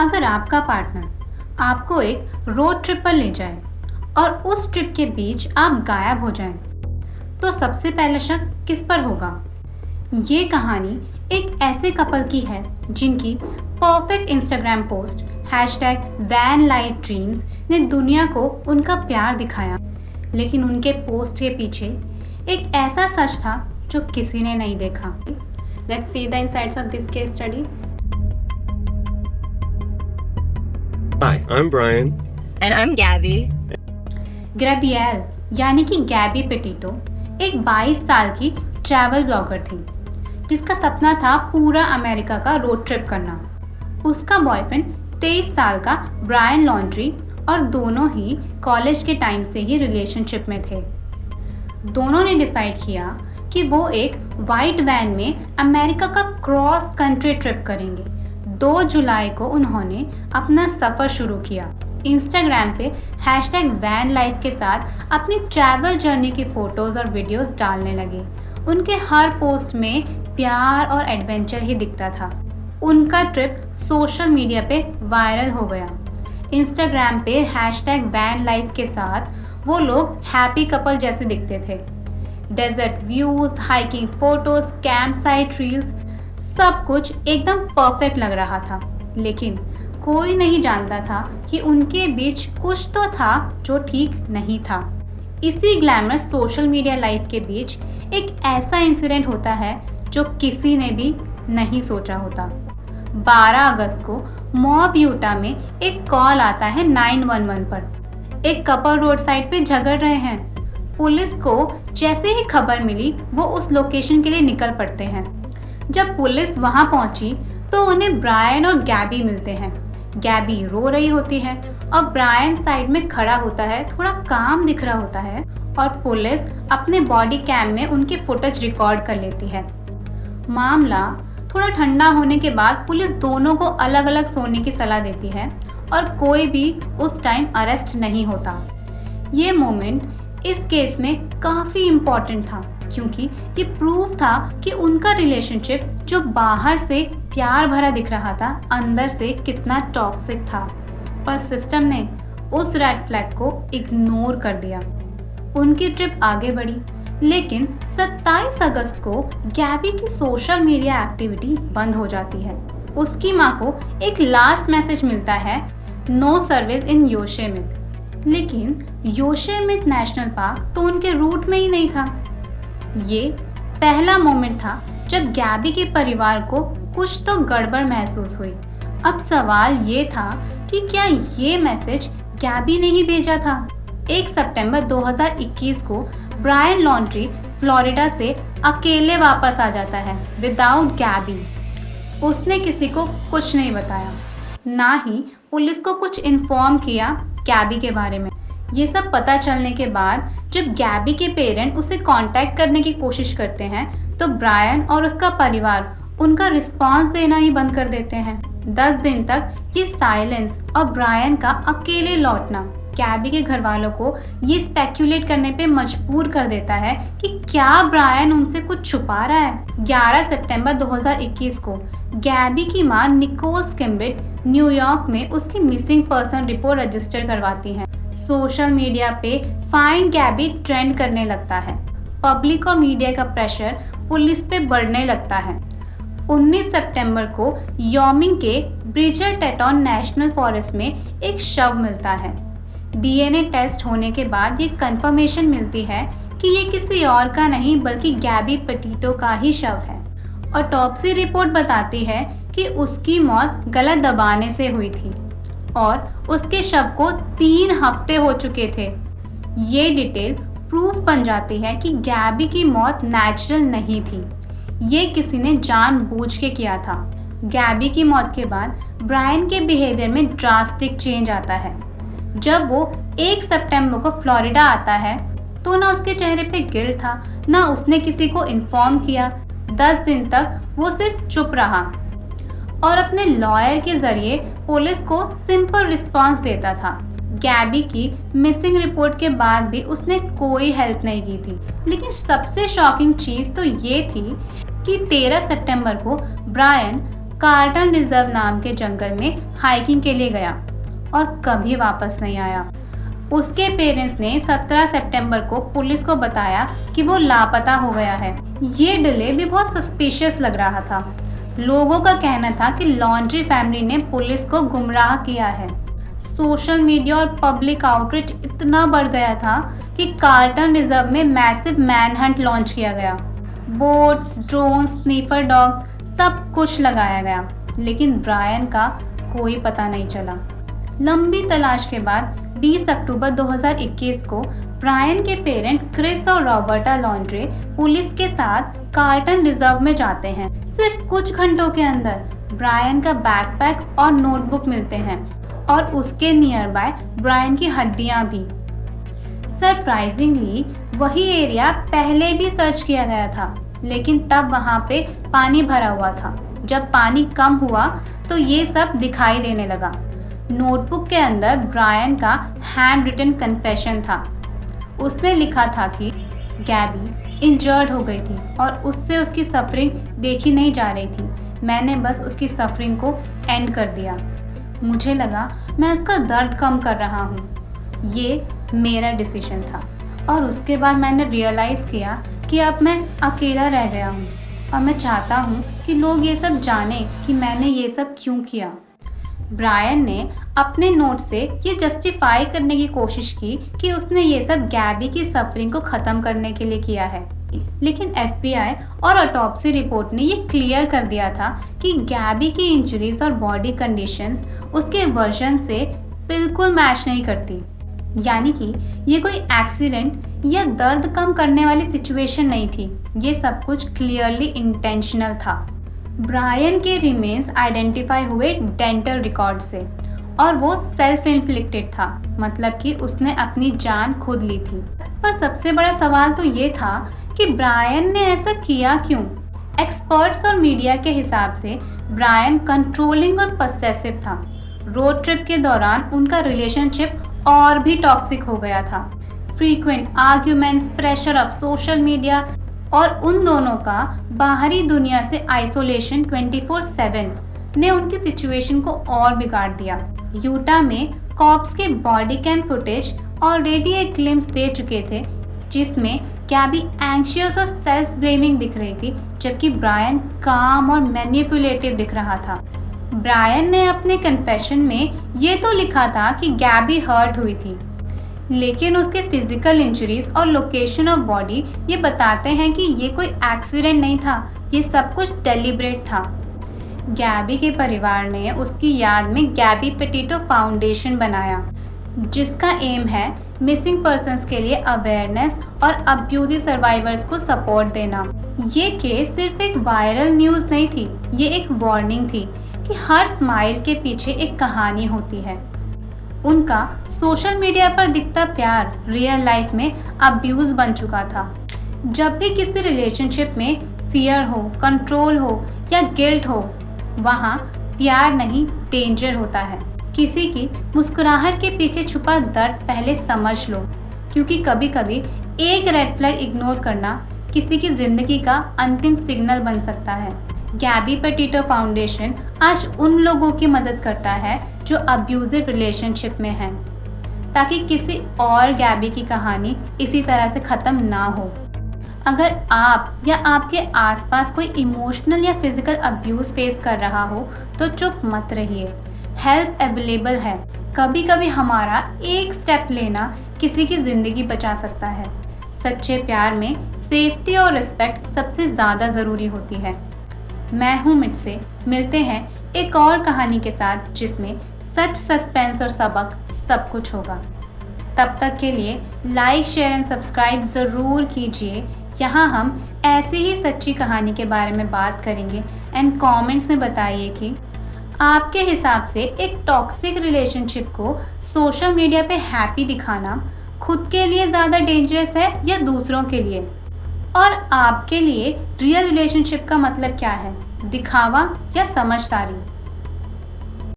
अगर आपका पार्टनर आपको एक रोड ट्रिप पर ले जाए और उस ट्रिप के बीच आप गायब हो जाएं, तो सबसे पहला शक किस पर होगा? ये कहानी एक ऐसे कपल की है जिनकी परफेक्ट इंस्टाग्राम पोस्ट #VanLifeDreams ने दुनिया को उनका प्यार दिखाया, लेकिन उनके पोस्ट के पीछे एक ऐसा सच था जो किसी ने नहीं देखा। Let's see the insights of this case study. Hi, I'm Brian. And I'm Gabby. Gabriel यानी कि गैबी पेटिटो एक 22 साल की ट्रैवल ब्लॉगर थी जिसका सपना था पूरा अमेरिका का रोड ट्रिप करना। उसका बॉयफ्रेंड 23 साल का ब्रायन लॉन्ड्री और दोनों ही कॉलेज के टाइम से ही रिलेशनशिप में थे। दोनों ने डिसाइड किया कि वो एक वाइट वैन में अमेरिका का क्रॉस कंट्री ट्रिप करेंगे। 2 जुलाई को उन्होंने अपना सफ़र शुरू किया। इंस्टाग्राम पे #VanLife के साथ अपनी ट्रैवल जर्नी की फ़ोटोज़ और वीडियोस डालने लगे। उनके हर पोस्ट में प्यार और एडवेंचर ही दिखता था। उनका ट्रिप सोशल मीडिया पे वायरल हो गया। इंस्टाग्राम पे #VanLife के साथ वो लोग हैप्पी कपल जैसे दिखते थे। Desert views, hiking photos, camp site reels, सब कुछ एकदम परफेक्ट लग रहा था, लेकिन कोई नहीं जानता था कि उनके बीच कुछ तो था जो ठीक नहीं था। इसी ग्लैमरस सोशल मीडिया लाइफ के बीच एक ऐसा इंसिडेंट होता है जो किसी ने भी नहीं सोचा होता। 12 अगस्त को मॉब यूटा में एक कॉल आता है 911 पर। एक कपल रोड साइड पे झगड़ रहे हैं। पुलिस को जैसे ही खबर मिली वो उस लोकेशन के लिए निकल पड़ते हैं। जब पुलिस वहां पहुंची तो उन्हें ब्रायन और गैबी मिलते हैं। गैबी रो रही होती है और ब्रायन साइड में खड़ा होता है, थोड़ा काम दिख रहा होता है, और पुलिस अपने बॉडी कैम में उनकी फुटेज रिकॉर्ड कर लेती है। मामला थोड़ा ठंडा होने के बाद पुलिस दोनों को अलग अलग सोने की सलाह देती है और कोई भी उस टाइम अरेस्ट नहीं होता। ये मोमेंट इस केस में काफ़ी इम्पोर्टेंट था क्योंकि ये प्रूफ था कि उनका रिलेशनशिप जो बाहर से प्यार भरा दिख रहा था, अंदर से कितना टॉक्सिक था। पर सिस्टम ने उस रेड फ्लैग को इग्नोर कर दिया। उनकी ट्रिप आगे बढ़ी, लेकिन 27 अगस्त को गैबी की सोशल मीडिया एक्टिविटी बंद हो जाती है। उसकी माँ को एक लास्ट मैसेज मिलता है, नो सर्विस इन योसेमिट। लेकिन योसेमिट नेशनल पार्क तो उनके रूट में ही नहीं था। ये पहला मोमेंट था जब गैबी के परिवार को कुछ तो गड़बड़ महसूस हुई। अब सवाल ये था कि क्या ये मैसेज गैबी ने ही भेजा था? 1 सितंबर 2021 को ब्रायन लॉन्ड्री फ्लोरिडा से अकेले वापस आ जाता है विदाउट गैबी। उसने किसी को कुछ नहीं बताया, ना ही पुलिस को कुछ इन्फॉर्म किया गैबी के बारे में। ये सब पता चलने के बाद जब गैबी के पेरेंट उसे कांटेक्ट करने की कोशिश करते हैं तो ब्रायन और उसका परिवार उनका रिस्पांस देना ही बंद कर देते हैं। 10 दिन तक ये साइलेंस और ब्रायन का अकेले लौटना गैबी के घर वालों को ये स्पेक्यूलेट करने पे मजबूर कर देता है कि क्या ब्रायन उनसे कुछ छुपा रहा है। 11 सितंबर 2021 को गैबी की मां निकोल स्किम्बिट न्यूयॉर्क में उसकी मिसिंग पर्सन रिपोर्ट रजिस्टर करवाती है। सोशल मीडिया पे फाइंड गैबी ट्रेंड करने लगता है। पब्लिक और मीडिया का प्रेशर पुलिस पे बढ़ने लगता है। 19 सितंबर को योमिंग के ब्रिजरटन नेशनल फॉरेस्ट में एक शव मिलता है। डीएनए टेस्ट होने के बाद ये कंफर्मेशन मिलती है कि ये किसी और का नहीं बल्कि गैबी पेटिटो का ही शव है। ऑटोप्सी रिपोर्ट बताती है कि उसकी मौत गला दबाने से हुई थी और उसके शव को 3 हफ्ते हो चुके थे। ये डिटेल प्रूफ बन जाती है कि गैबी की मौत नेचुरल नहीं थी, ये किसी ने जानबूझ के किया था। गैबी की मौत के बाद ब्रायन के बिहेवियर में ड्रास्टिक चेंज आता है। जब वो 1 सितंबर को फ्लोरिडा आता है तो ना उसके चेहरे पे गिल्ट था, ना उसने किसी को इन्फॉर्म किया। 10 दिन तक वो सिर्फ चुप रहा और अपने लॉयर के जरिए पुलिस को सिंपल रिस्पांस देता था। गैबी की मिसिंग रिपोर्ट के बाद भी उसने कोई हेल्प नहीं की थी। लेकिन सबसे शॉकिंग चीज़ तो ये थी कि 13 सितंबर को ब्रायन कार्टन रिजर्व नाम के जंगल में हाइकिंग के लिए गया और कभी वापस नहीं आया। उसके पेरेंट्स ने 17 सितंबर को पुलिस को बताया कि वो लापता हो गया है। ये डिले भी बहुत सस्पिशियस लग रहा था। लोगों का कहना था कि लॉन्ड्री फैमिली ने पुलिस को गुमराह किया है। सोशल मीडिया और पब्लिक आउटरीच इतना बढ़ गया था कि कार्टन रिजर्व में मैसिव मैनहंट लॉन्च किया गया। बोट्स, ड्रोन, स्नीफर डॉग्स सब कुछ लगाया गया, लेकिन ब्रायन का कोई पता नहीं चला। लंबी तलाश के बाद 20 अक्टूबर 2021 को ब्रायन के पेरेंट क्रिस और रॉबर्टा लॉन्ड्रे पुलिस के साथ कार्टन रिजर्व में जाते हैं। सिर्फ कुछ घंटों के अंदर ब्रायन का बैकपैक और नोटबुक मिलते हैं और उसके नियर बाय ब्रायन की हड्डियां भी। सरप्राइजिंगली वही एरिया पहले भी सर्च किया गया था, लेकिन तब वहां पे पानी भरा हुआ था। जब पानी कम हुआ तो ये सब दिखाई देने लगा। नोटबुक के अंदर ब्रायन का हैंड रिटन कन्फेशन था। उसने लिखा था कि गैबी इंजर्ड हो गई थी और उससे उसकी सफरिंग देखी नहीं जा रही थी। मैंने बस उसकी सफरिंग को एंड कर दिया। मुझे लगा मैं उसका दर्द कम कर रहा हूँ। ये मेरा डिसीजन था। और उसके बाद मैंने रियलाइज़ किया कि अब मैं अकेला रह गया हूँ और मैं चाहता हूँ कि लोग ये सब जाने कि मैंने ये सब क्यों किया। ब्रायन ने अपने नोट से ये जस्टिफाई करने की कोशिश की कि उसने ये सब गैबी की सफरिंग को ख़त्म करने के लिए किया है, लेकिन FBI और ऑटोप्सी रिपोर्ट ने ये क्लियर कर दिया था कि गैबी की इंजरीज और बॉडी कंडीशंस उसके वर्जन से बिल्कुल मैच नहीं करती। यानी कि ये कोई एक्सीडेंट या दर्द कम करने वाली सिचुएशन नहीं थी। ये सब कुछ क्लियरली इंटेंशनल था। ब्रायन के रिमेन्स आइडेंटिफाई हुए डेंटल रिकॉर्ड से और वो सेल्फ इन्फ्लिक्टेड था, मतलब कि उसने अपनी जान खुद ली थी। पर सबसे बड़ा सवाल तो ये था कि ब्रायन ने ऐसा किया क्यों। एक्सपर्ट्स और मीडिया के हिसाब से ब्रायन कंट्रोलिंग और पसेसिव था। रोड ट्रिप के दौरान उनका रिलेशनशिप और भी टॉक्सिक हो गया था। Frequent arguments, pressure of social media और उन दोनों का बाहरी दुनिया से आइसोलेशन 24/7 ने उनकी सिचुएशन को और बिगाड़ दिया। यूटा में कॉप्स के बॉडी कैम फुटेज ऑलरेडी एक ग्लिम्स दे चुके थे, जिसमें गैबी एंग्शियस और सेल्फ ब्लेमिंग दिख रही थी, जबकि ब्रायन काम और मैनिपुलेटिव दिख रहा था। ब्रायन ने अपने कन्फेशन में ये तो लिखा था कि गैबी हर्ट हुई थी, लेकिन उसके फिजिकल इंजरीज और लोकेशन ऑफ बॉडी ये बताते हैं कि ये कोई एक्सीडेंट नहीं था, ये सब कुछ डेलिब्रेट था। गैबी के परिवार ने उसकी याद में गैबी पेटिटो फाउंडेशन बनाया, जिसका एम है मिसिंग पर्सन्स के लिए अवेयरनेस और अब्यूज़ सर्वाइवर्स को सपोर्ट देना। ये केस सिर्फ एक वायरल न्यूज़ नहीं थी, ये एक वार्निंग थी कि हर स्माइल के पीछे एक कहानी होती है। उनका सोशल मीडिया पर दिखता प्यार रियल लाइफ में अब्यूज़ बन चुका था। जब भी किसी रिलेशनशिप में फियर हो, कंट्रोल हो या गिल्ट हो, वहाँ प्यार नहीं डेंजर होता है। किसी की मुस्कुराहट के पीछे छुपा दर्द पहले समझ लो, क्योंकि कभी कभी एक रेड फ्लैग इग्नोर करना किसी की ज़िंदगी का अंतिम सिग्नल बन सकता है। गैबी पेटिटो फाउंडेशन आज उन लोगों की मदद करता है जो अब्यूजिव रिलेशनशिप में हैं, ताकि किसी और गैबी की कहानी इसी तरह से ख़त्म ना हो। अगर आप या आपके आसपास कोई इमोशनल या फिजिकल अब्यूज़ फेस कर रहा हो तो चुप मत रहिए। हेल्प अवेलेबल है। कभी कभी हमारा एक स्टेप लेना किसी की ज़िंदगी बचा सकता है। सच्चे प्यार में सेफ्टी और रिस्पेक्ट सबसे ज़्यादा ज़रूरी होती है। मैं हूँ मिटसे, मिलते हैं एक और कहानी के साथ जिसमें सच, सस्पेंस और सबक सब कुछ होगा। तब तक के लिए लाइक, शेयर एंड सब्सक्राइब ज़रूर कीजिए। यहाँ हम ऐसी ही सच्ची कहानी के बारे में बात करेंगे। एंड कमेंट्स में बताइए कि आपके हिसाब से एक टॉक्सिक रिलेशनशिप को सोशल मीडिया पे हैप्पी दिखाना खुद के लिए ज़्यादा डेंजरस है या दूसरों के लिए? और आपके लिए रियल रिलेशनशिप का मतलब क्या है, दिखावा या समझदारी?